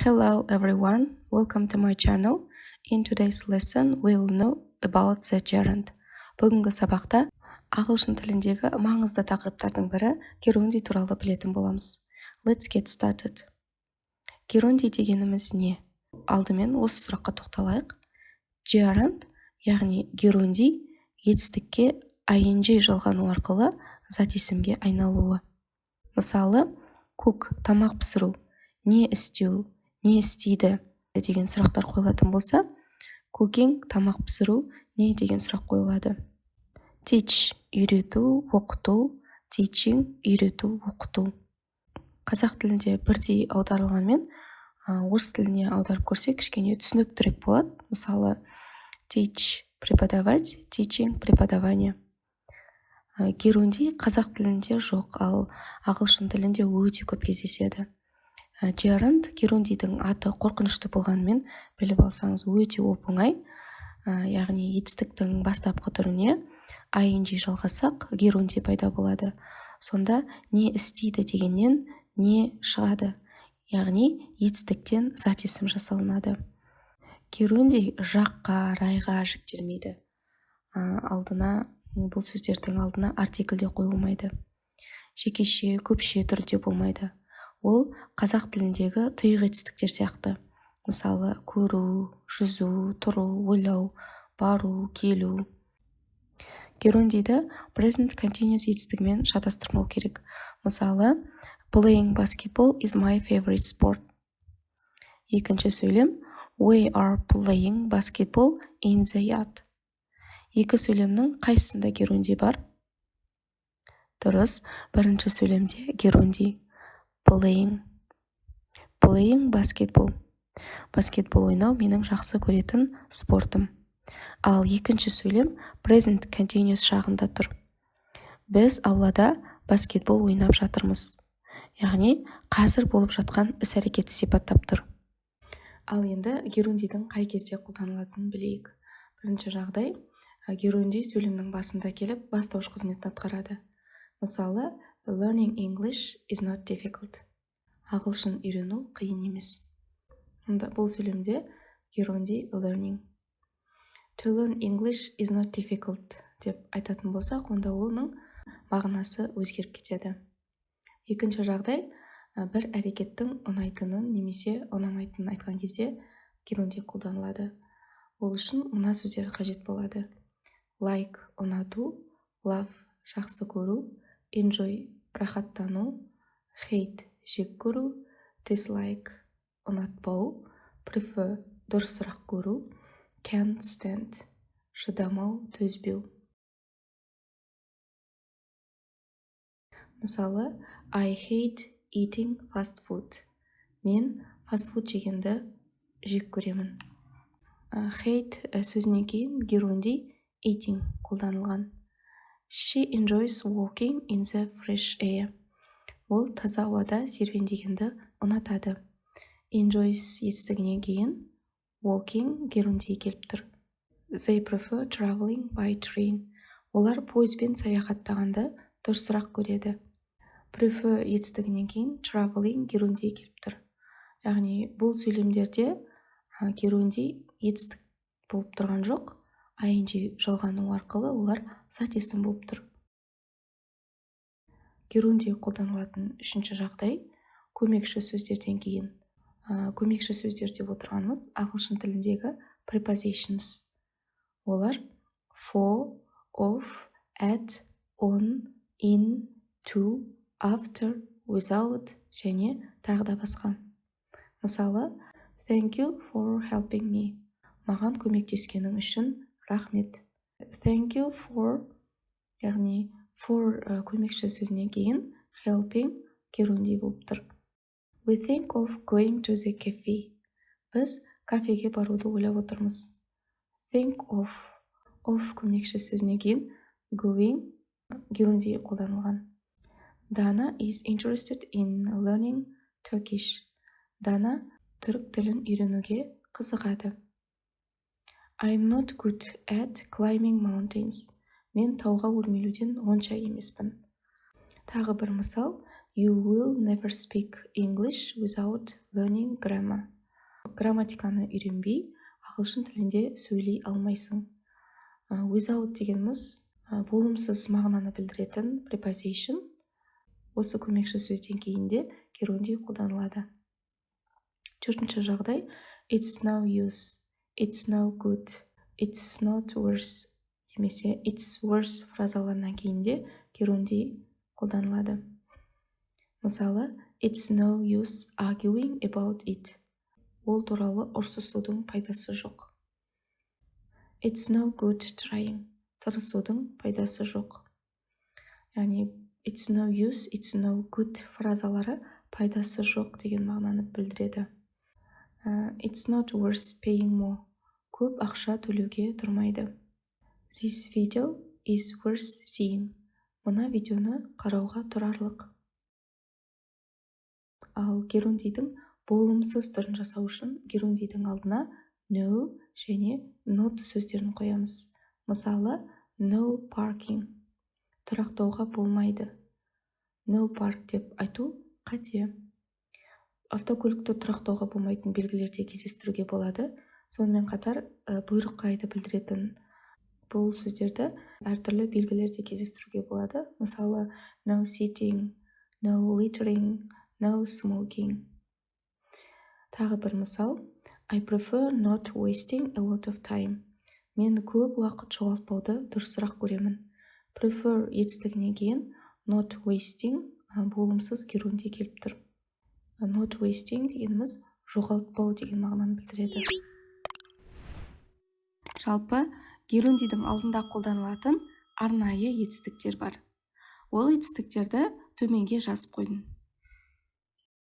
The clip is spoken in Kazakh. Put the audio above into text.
Hello everyone, welcome to my channel. In today's lesson, we'll know about the gerund. Бүгінгі сабақта ағылшын тіліндегі маңызды тақырыптардың бірі герундий туралы білетін боламыз. Let's get started. Герундий дегеніміз не? Алдымен осы сұраққа тоқталайық. Gerund, яғни герундий, етістікке ing жалғану арқылы зат есімге айналуы. Мысалы, cook тамақ пісіру, не істеу, не істейді деген сұрақтар қойылатын болса, cooking тамақ пісіру, не деген сұрақ қойылады. Teach үйрету, оқыту, teaching үйрету, оқыту. Қазақ тілінде бірдей аударылғанмен, орыс тіліне аударып көрсек кішкене түсініктірек болады. Мысалы, teach преподавать, teaching преподавание. Герундий қазақ тілінде жоқ, ал ағылшын тілінде өте көп кездеседі. Gerund герундийдің аты қорқынышты болғанымен біліп алсаңыз өте оп-оңай. Яғни етістіктің бастапқы түріне ing жалғасақ, герундий пайда болады. Сонда не істейді дегеннен не шығады. Яғни етістіктен зат есім жасалынады. Герундий жаққа, райға жіктелмейді. Бұл сөздердің алдына артикль де қойылмайды. Жекеше, көпше түрде болмайды. Ол қазақ тіліндегі тұйық етістіктер сияқты. Мысалы, көру, жүзу, тұру, ойлау, бару, келу. Герундийді present continuous етістігімен шатастырмау керек. Мысалы, playing basketball is my favorite sport. Екінші сөйлем, we are playing basketball in the yard. Екі сөйлемнің қайсысында герундий бар? Дұрыс, бірінші сөйлемде герундий. Playing basketball. Баскетбол ойнау менің жақсы көретін спортым. Ал екінші сөйлем present continuous шағында тұр. Біз аулада баскетбол ойнап жатырмыз. Яғни, қазір болып жатқан іс-әрекетті сипаттап тұр. Ал енді герундийдің қай кезде қолданылатынын білейік. Бірінші жағдай, герундий сөйлемнің басында келіп, бастауыш қызметін атқарады. Мысалы, learning English is not difficult. Ағылшын үйрену қиын емес. Бұл сөйлемде герундий learning. To learn English is not difficult деп айтатын болсақ, онда оның мағынасы өзгеріп кетеді. Екінші жағдай, бір әрекеттің ұнайтынын немесе ұнамайтынын айтқан кезде герундий қолданылады. Ол үшін мына сөздер қажет болады. Like ұнату, love жақсы көру, enjoy рахаттану, hate жек көру, dislike ұнатпау, prefer дұрысырақ көру, can't stand шыдамау, төзбеу. Мысалы, I hate eating fast food. Мен фастфуд жегенді жек көремін. Hate сөзінен кейін герундий eating қолданылған. She enjoys walking in the fresh air. Ол таза ауада серуендегенді ұнатады. Enjoys етістігінен кейін walking герундий келіп тұр. They prefer traveling by train. Олар пойызбен саяхаттағанды дұрысырақ көреді. Prefer етістігінен кейін traveling герундий келіп тұр. Яғни бұл сөйлемдерде герундий етістік болып тұрған жоқ, ing жалғану арқылы олар зат есім болып тұр. Герундий қолданылатын үшінші жағдай, көмекші сөздерден кейін. Көмекші сөздер деп отырғанымыз ағылшын тіліндегі prepositions. Олар for, of, at, on, in, to, after, without және тағы да басқа. Мысалы, thank you for helping me. Маған көмектескенің үшін рахмет. Thank you for, яғни for көмекші сөзінен кейін helping герундий болып тұр. We think of going to the cafe. Біз кафеге баруды ойлап отырмыз. Think of көмекші сөзінен кейін going герундий қолданылған. Dana is interested in learning Turkish. Дана түрік тілін үйренуге қызығады. I'm not good at climbing mountains. Мен тауға өрмелеуден онша емеспін. Тағы бір мысал, You will never speak English without learning grammar. Грамматиканы үйренбей, ағылшын тілінде сөйлей алмайсың. Without дегеніміз болымсыз мағынаны білдіретін preposition. Осы көмекші сөзден кейін де герундий қолданылады. Төртінші жағдай, it's no use, it's no good, it's not worth немесе it's worse фразаларынан кейін де герундий қолданылады. Мысалы, it's no use arguing about it. Ол туралы ұрсысудың пайдасы жоқ. It's no good trying. Тырысудың пайдасы жоқ. Яғни it's no use, it's no good фразалары пайдасы жоқ деген мағынаны білдіреді. It's not worth paying more. Көп ақша төлеуге тұрмайды. This video is worth seeing. Мына видеоны қарауға тұрарлық. Ал герундийдің болымсыз түрін жасау үшін герундийдің алдына no және not сөздерін қоямыз. Мысалы, no parking. Тұрақтауға болмайды. No park деп айту қате. Автокөлікті тұрақтауға болмайтын белгілерде кездестіруге болады. Сонымен қатар бұйрық райды білдіретін бұл сөздерді әртүрлі белгілерде кездестіруге болады. Мысалы, no sitting, no littering, no smoking. Тағы бір мысал. I prefer not wasting a lot of time. Мен көп уақыт жоғалтпауды дұрысырақ көремін. Prefer етістігінен кейін not wasting болымсыз герундий келіп тұр. Not wasting дегеніміз жоғалтпау деген мағынаны білдіреді. Жалпы, герундийдің алдында қолданылатын арнайы етістіктер бар. Ол етістіктерді төменге жазып қойдым.